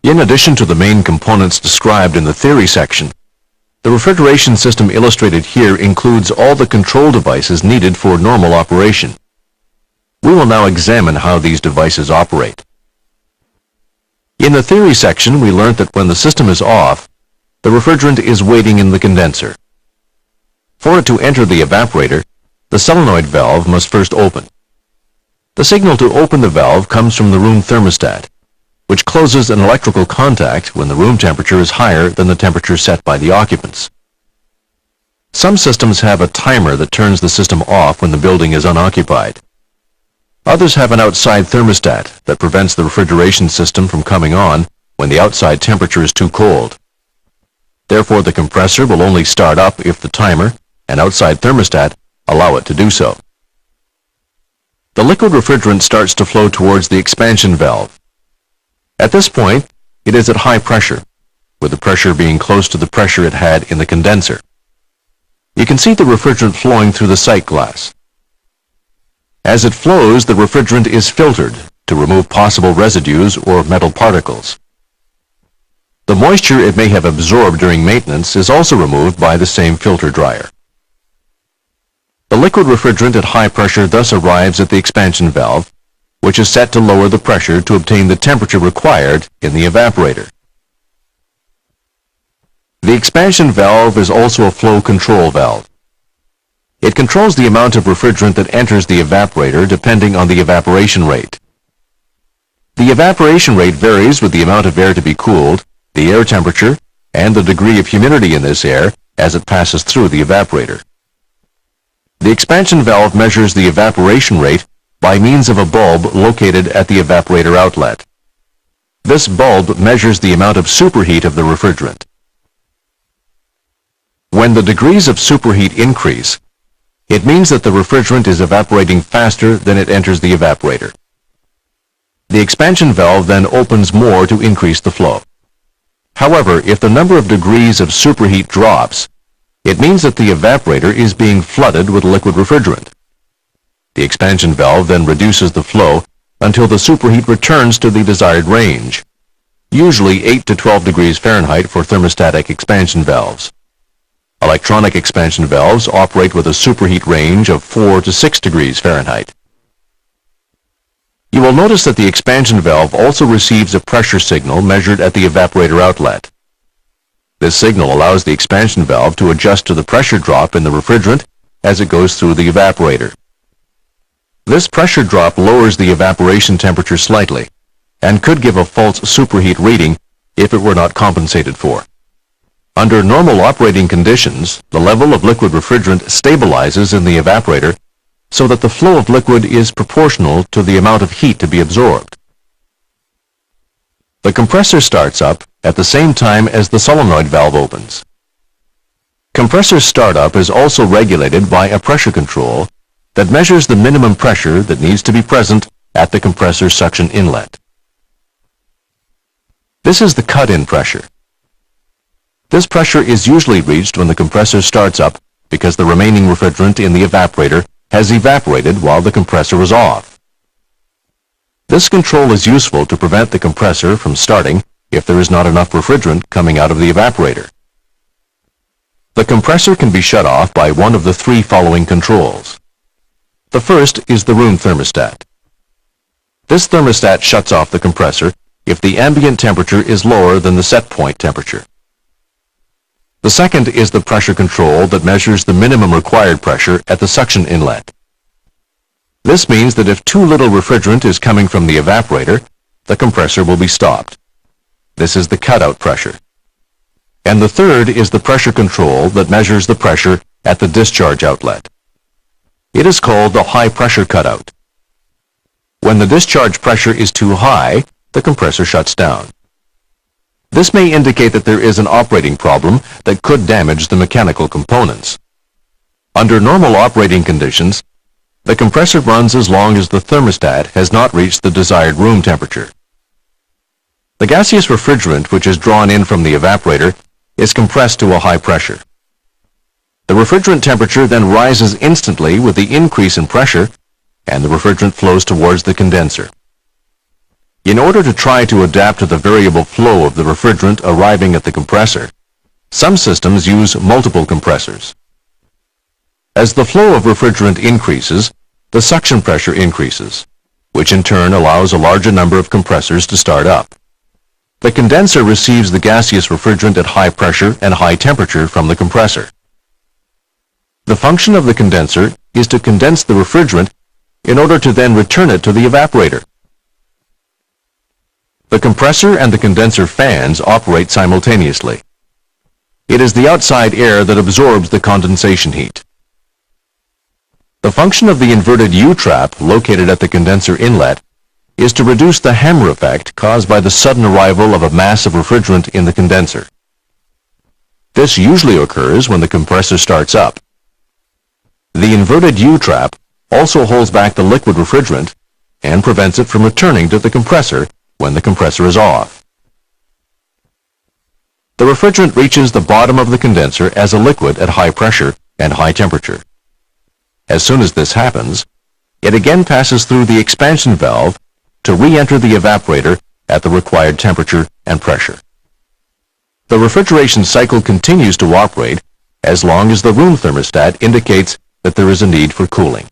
In addition to the main components described in the theory section, the refrigeration system illustrated here includes all the control devices needed for normal operation. We will now examine how these devices operate. In the theory section, we learned that when the system is off, the refrigerant is waiting in the condenser. For it to enter the evaporator, the solenoid valve must first open. The signal to open the valve comes from the room thermostat, which closes an electrical contact when the room temperature is higher than the temperature set by the occupants. Some systems have a timer that turns the system off when the building is unoccupied. Others have an outside thermostat that prevents the refrigeration system from coming on when the outside temperature is too cold. Therefore, the compressor will only start up if the timer and outside thermostat allow it to do so. The liquid refrigerant starts to flow towards the expansion valve. At this point, it is at high pressure, with the pressure being close to the pressure it had in the condenser. You can see the refrigerant flowing through the sight glass. As it flows, the refrigerant is filtered to remove possible residues or metal particles. The moisture it may have absorbed during maintenance is also removed by the same filter dryer. The liquid refrigerant at high pressure thus arrives at the expansion valve, which is set to lower the pressure to obtain the temperature required in the evaporator. The expansion valve is also a flow control valve. It controls the amount of refrigerant that enters the evaporator depending on the evaporation rate. The evaporation rate varies with the amount of air to be cooled, the air temperature, and the degree of humidity in this air as it passes through the evaporator. The expansion valve measures the evaporation rate by means of a bulb located at the evaporator outlet. This bulb measures the amount of superheat of the refrigerant. When the degrees of superheat increase, it means that the refrigerant is evaporating faster than it enters the evaporator. The expansion valve then opens more to increase the flow. However, if the number of degrees of superheat drops, it means that the evaporator is being flooded with liquid refrigerant. The expansion valve then reduces the flow until the superheat returns to the desired range, usually 8 to 12 degrees Fahrenheit for thermostatic expansion valves. Electronic expansion valves operate with a superheat range of 4 to 6 degrees Fahrenheit. You will notice that the expansion valve also receives a pressure signal measured at the evaporator outlet. This signal allows the expansion valve to adjust to the pressure drop in the refrigerant as it goes through the evaporator. This pressure drop lowers the evaporation temperature slightly and could give a false superheat reading if it were not compensated for. Under normal operating conditions, the level of liquid refrigerant stabilizes in the evaporator so that the flow of liquid is proportional to the amount of heat to be absorbed. The compressor starts up at the same time as the solenoid valve opens. Compressor startup is also regulated by a pressure control that measures the minimum pressure that needs to be present at the compressor suction inlet. This is the cut-in pressure. This pressure is usually reached when the compressor starts up because the remaining refrigerant in the evaporator has evaporated while the compressor is off. This control is useful to prevent the compressor from starting if there is not enough refrigerant coming out of the evaporator. The compressor can be shut off by one of the three following controls. The first is the room thermostat. This thermostat shuts off the compressor if the ambient temperature is lower than the set point temperature. The second is the pressure control that measures the minimum required pressure at the suction inlet. This means that if too little refrigerant is coming from the evaporator, the compressor will be stopped. This is the cutout pressure. And the third is the pressure control that measures the pressure at the discharge outlet. It is called the high pressure cutout. When the discharge pressure is too high, the compressor shuts down. This may indicate that there is an operating problem that could damage the mechanical components. Under normal operating conditions, the compressor runs as long as the thermostat has not reached the desired room temperature. The gaseous refrigerant which is drawn in from the evaporator is compressed to a high pressure. The refrigerant temperature then rises instantly with the increase in pressure, and the refrigerant flows towards the condenser. In order to try to adapt to the variable flow of the refrigerant arriving at the compressor, some systems use multiple compressors. As the flow of refrigerant increases, the suction pressure increases, which in turn allows a larger number of compressors to start up. The condenser receives the gaseous refrigerant at high pressure and high temperature from the compressor. The function of the condenser is to condense the refrigerant in order to then return it to the evaporator. The compressor and the condenser fans operate simultaneously. It is the outside air that absorbs the condensation heat. The function of the inverted U-trap located at the condenser inlet is to reduce the hammer effect caused by the sudden arrival of a mass of refrigerant in the condenser. This usually occurs when the compressor starts up. The inverted U-trap also holds back the liquid refrigerant and prevents it from returning to the compressor when the compressor is off. The refrigerant reaches the bottom of the condenser as a liquid at high pressure and high temperature. As soon as this happens, it again passes through the expansion valve to re-enter the evaporator at the required temperature and pressure. The refrigeration cycle continues to operate as long as the room thermostat indicates that there is a need for cooling.